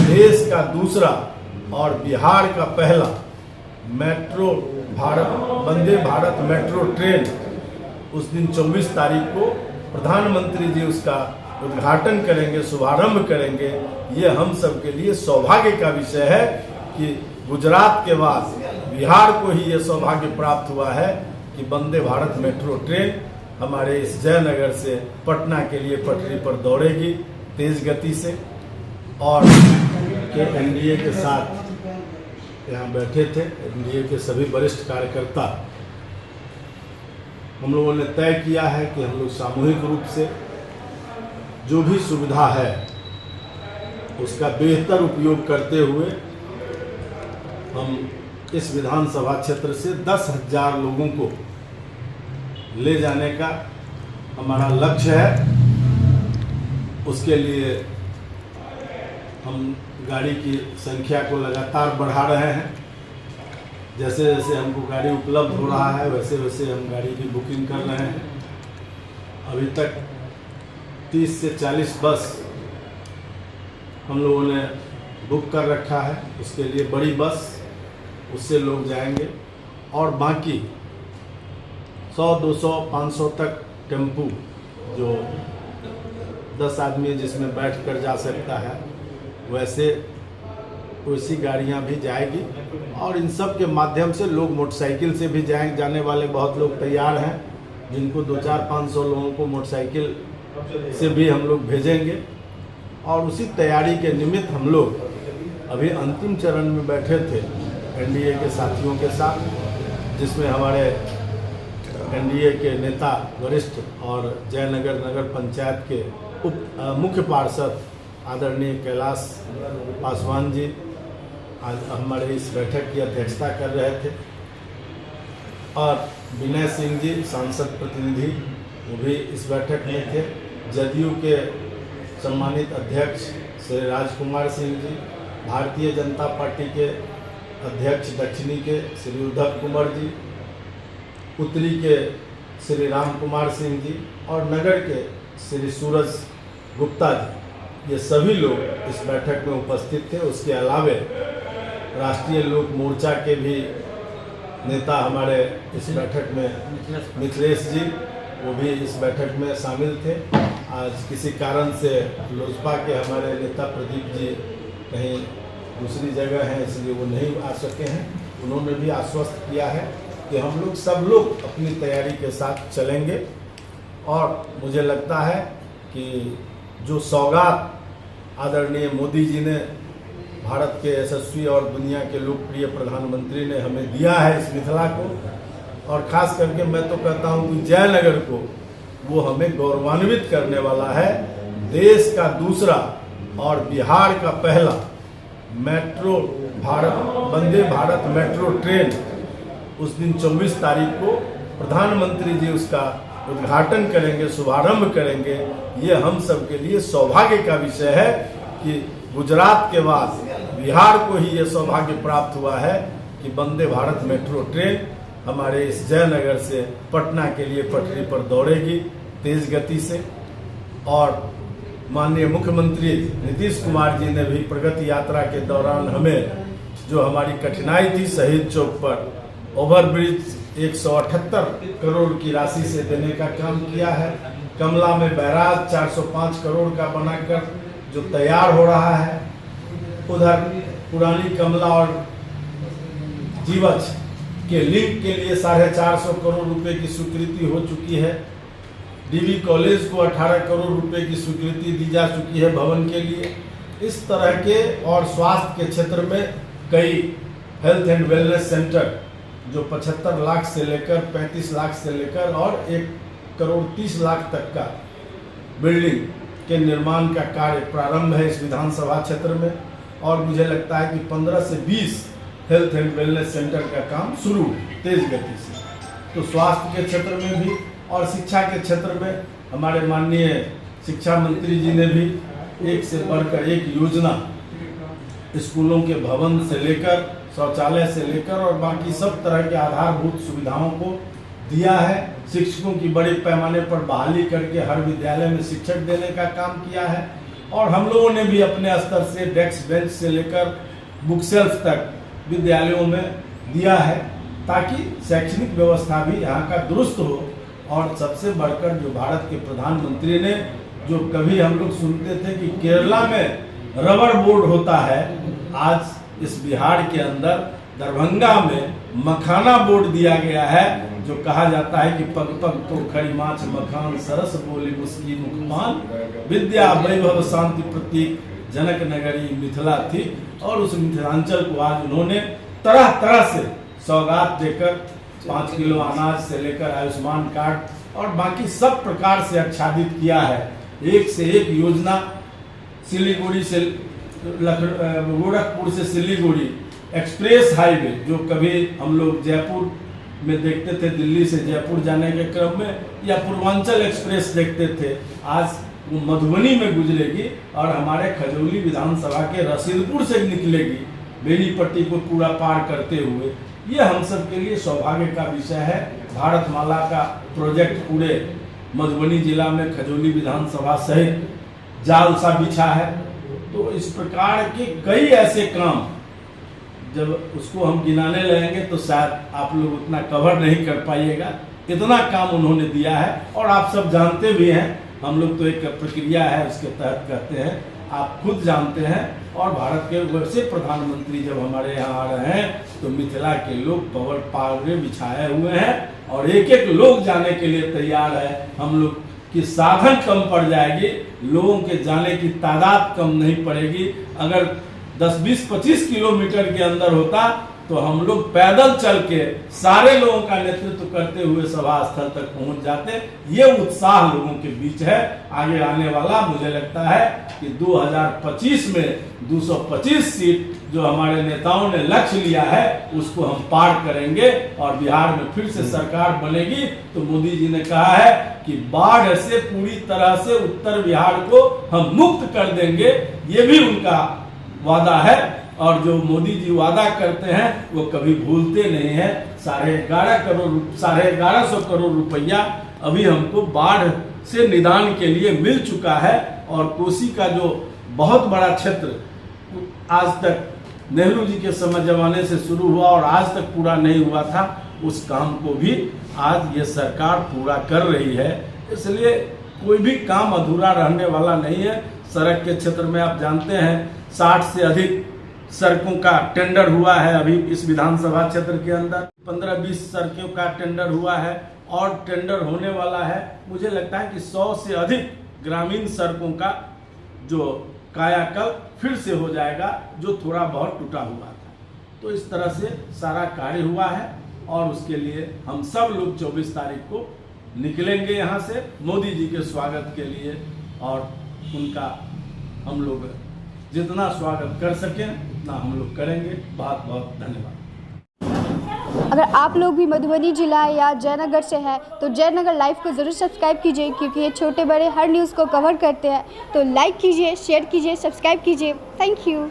देश का दूसरा और बिहार का पहला metro Vande Bharat metro train उस दिन 24 तारीख को प्रधानमंत्री जी उसका उद्घाटन करेंगे, शुभारंभ करेंगे। ये हम सब के लिए सौभाग्य का विषय है कि गुजरात के बाद बिहार को ही ये सौभाग्य प्राप्त हुआ है कि वंदे भारत मेट्रो ट्रेन हमारे इस जयनगर से पटना के लिए पटरी पर दौड़ेगी तेज गति से। और के एनडीए के साथ यहाँ बैठे थे, एनडीए के सभी वरिष्ठ कार्यकर्ता, हम लोगों ने तय किया है कि हम लोग सामूहिक रूप से जो भी सुविधा है उसका बेहतर उपयोग करते हुए हम इस विधानसभा क्षेत्र से 10,000 लोगों को ले जाने का हमारा लक्ष्य है। उसके लिए हम गाड़ी की संख्या को लगातार बढ़ा रहे हैं। जैसे जैसे हमको गाड़ी उपलब्ध हो रहा है वैसे वैसे हम गाड़ी की बुकिंग कर रहे हैं। अभी तक 30 से 40 बस हम लोगों ने बुक कर रखा है। उसके लिए बड़ी बस, उससे लोग जाएंगे और बाकी 100, 200, 500 तक टेम्पू जो 10 आदमी जिसमें बैठ कर जा सकता है वैसी गाड़ियां भी जाएगी। और इन सब के माध्यम से लोग मोटरसाइकिल से भी जाने वाले बहुत लोग तैयार हैं, जिनको 200-500 लोगों को मोटरसाइकिल से भी हम लोग भेजेंगे। और उसी तैयारी के निमित्त हम लोग अभी अंतिम चरण में बैठे थे एनडीए के साथियों के साथ, जिसमें हमारे एनडीए के नेता वरिष्ठ और जयनगर नगर पंचायत के मुख्य पार्षद आदरणीय कैलाश पासवान जी आज हमारे इस बैठक की अध्यक्षता कर रहे थे। और विनय सिंह जी सांसद प्रतिनिधि वो भी इस बैठक में थे। जदयू के सम्मानित अध्यक्ष श्री राजकुमार सिंह जी, भारतीय जनता पार्टी के अध्यक्ष दक्षिणी के श्री उद्धव कुमार जी, उत्तरी के श्री राम कुमार सिंह जी और नगर के श्री सूरज गुप्ता जी, ये सभी लोग इस बैठक में उपस्थित थे। उसके अलावे राष्ट्रीय लोक मोर्चा के भी नेता हमारे इस बैठक में मिथिलेश जी, वो भी इस बैठक में शामिल थे। आज किसी कारण से लोजपा के हमारे नेता प्रदीप जी कहीं दूसरी जगह हैं, इसलिए वो नहीं आ सके हैं। उन्होंने भी आश्वस्त किया है कि हम लोग सब लोग अपनी तैयारी के साथ चलेंगे। और मुझे लगता है कि जो सौगात आदरणीय मोदी जी ने भारत के यशस्वी और दुनिया के लोकप्रिय प्रधानमंत्री ने हमें दिया है इस मिथिला को, और खास करके मैं तो कहता हूं कि जयनगर को वो हमें गौरवान्वित करने वाला है। देश का दूसरा और बिहार का पहला वंदे भारत मेट्रो ट्रेन उस दिन 24 तारीख को प्रधानमंत्री जी उसका उद्घाटन करेंगे, शुभारंभ करेंगे। ये हम सब के लिए सौभाग्य का विषय है कि गुजरात के बाद बिहार को ही ये सौभाग्य प्राप्त हुआ है कि वंदे भारत मेट्रो ट्रेन हमारे इस जयनगर से पटना के लिए पटरी पर दौड़ेगी तेज गति से। और माननीय मुख्यमंत्री नीतीश कुमार जी ने भी प्रगति यात्रा के दौरान हमें जो हमारी कठिनाई थी शहीद चौक पर ओवरब्रिज 178 करोड़ की राशि से देने का काम किया है। कमला में बैराज 405 करोड़ का बनाकर जो तैयार हो रहा है। उधर पुरानी कमला और जीवछ के लिंक के लिए 450 करोड़ रुपए की स्वीकृति हो चुकी है। डीवी कॉलेज को 18 करोड़ रुपए की स्वीकृति दी जा चुकी है भवन के लिए। इस तरह के और स्वास्थ्य के क्षेत्र में कई हेल्थ एंड वेलनेस सेंटर जो 75 लाख से लेकर 35 लाख से लेकर और 1 करोड़ 30 लाख तक का बिल्डिंग के निर्माण का कार्य प्रारंभ है इस विधानसभा क्षेत्र में। और मुझे लगता है कि 15 से 20 हेल्थ एंड वेलनेस सेंटर का काम शुरू तेज गति से। तो स्वास्थ्य के क्षेत्र में भी और शिक्षा के क्षेत्र में हमारे माननीय शिक्षा मंत्री जी ने भी एक से बढ़कर एक योजना स्कूलों के भवन से लेकर शौचालय से लेकर और बाकी सब तरह के आधारभूत सुविधाओं को दिया है। शिक्षकों की बड़े पैमाने पर बहाली करके हर विद्यालय में शिक्षक देने का काम किया है। और हम लोगों ने भी अपने स्तर से डेस्क बेंच से लेकर बुक शेल्फ तक विद्यालयों में दिया है, ताकि शैक्षणिक व्यवस्था भी यहाँ का दुरुस्त हो। और सबसे बढ़कर जो भारत के प्रधानमंत्री ने, जो कभी हम लोग सुनते थे कि केरला में रबर बोर्ड होता है, आज इस बिहार के अंदर दरभंगा में मखाना बोर्ड दिया गया है, जो कहा जाता है कि पग पग तो खड़ी माछ मखान, सरस बोली मुस्की मुखमान, विद्या वैभव शांति प्रतीक जनक नगरी मिथिला थी। और उस मिथिलांचल को आज उन्होंने तरह तरह से सौगात देकर 5 किलो अनाज से लेकर आयुष्मान कार्ड और बाकी सब प्रकार से आच्छादित किया है। एक से एक योजना, सिलीगुड़ी से गोरखपुर से सिलीगुड़ी एक्सप्रेस हाईवे, जो कभी हम लोग जयपुर में देखते थे, दिल्ली से जयपुर जाने के क्रम में, या पूर्वांचल एक्सप्रेस देखते थे, आज वो मधुबनी में गुजरेगी और हमारे खजौली विधानसभा के रसीदपुर से निकलेगी, बेनीपट्टी को पूरा पार करते हुए। ये हम सब के लिए सौभाग्य का विषय है। भारतमाला का प्रोजेक्ट पूरे मधुबनी जिला में खजौली विधानसभा सहित जाल सा बिछा है। तो इस प्रकार के कई ऐसे काम, जब उसको हम गिनाने लगेंगे तो शायद आप लोग उतना कवर नहीं कर पाइएगा, इतना काम उन्होंने दिया है। और आप सब जानते भी हैं, हम लोग तो एक प्रक्रिया है उसके तहत कहते हैं, आप खुद जानते हैं। और भारत के वैसे प्रधानमंत्री जब हमारे यहाँ आ रहे हैं तो मिथिला के लोग पवर पावरे बिछाए हुए हैं और एक एक लोग जाने के लिए तैयार है। हम लोग की साधन कम पड़ जाएगी, लोगों के जाने की तादाद कम नहीं पड़ेगी। अगर 10, 20, 25 किलोमीटर के अंदर होता तो हम लोग पैदल चल के सारे लोगों का नेतृत्व करते हुए सभा स्थल तक पहुंच जाते। ये उत्साह लोगों के बीच है। आगे आने वाला मुझे लगता है कि 2025 में 225 सीट जो हमारे नेताओं ने लक्ष्य लिया है, उसको हम पार करेंगे और बिहार में फिर से सरकार बनेगी। तो मोदी जी ने कहा है कि बाढ़ से पूरी तरह से उत्तर बिहार को हम मुक्त कर देंगे, ये भी उनका वादा है। और जो मोदी जी वादा करते हैं वो कभी भूलते नहीं है। 11,500 करोड़ रुपया अभी हमको बाढ़ से निदान के लिए मिल चुका है। और कोसी का जो बहुत बड़ा क्षेत्र आज तक नेहरू जी के समय जमाने से शुरू हुआ और आज तक पूरा नहीं हुआ था, उस काम को भी आज ये सरकार पूरा कर रही है। इसलिए कोई भी काम अधूरा रहने वाला नहीं है। सड़क के क्षेत्र में आप जानते हैं 60 से अधिक सड़कों का टेंडर हुआ है अभी इस विधानसभा क्षेत्र के अंदर। 15-20 सड़कों का टेंडर हुआ है और टेंडर होने वाला है। मुझे लगता है कि 100 से अधिक ग्रामीण सड़कों का जो कायाकल्प फिर से हो जाएगा, जो थोड़ा बहुत टूटा हुआ था। तो इस तरह से सारा कार्य हुआ है और उसके लिए हम सब लोग 24 तारीख को निकलेंगे यहाँ से मोदी जी के स्वागत के लिए। और उनका हम लोग जितना स्वागत कर सकें उतना हम लोग करेंगे। बहुत बहुत धन्यवाद। अगर आप लोग भी मधुबनी जिला या जयनगर से हैं तो जयनगर लाइव को ज़रूर सब्सक्राइब कीजिए, क्योंकि ये छोटे बड़े हर न्यूज़ को कवर करते हैं। तो लाइक कीजिए, शेयर कीजिए, सब्सक्राइब कीजिए। Thank you.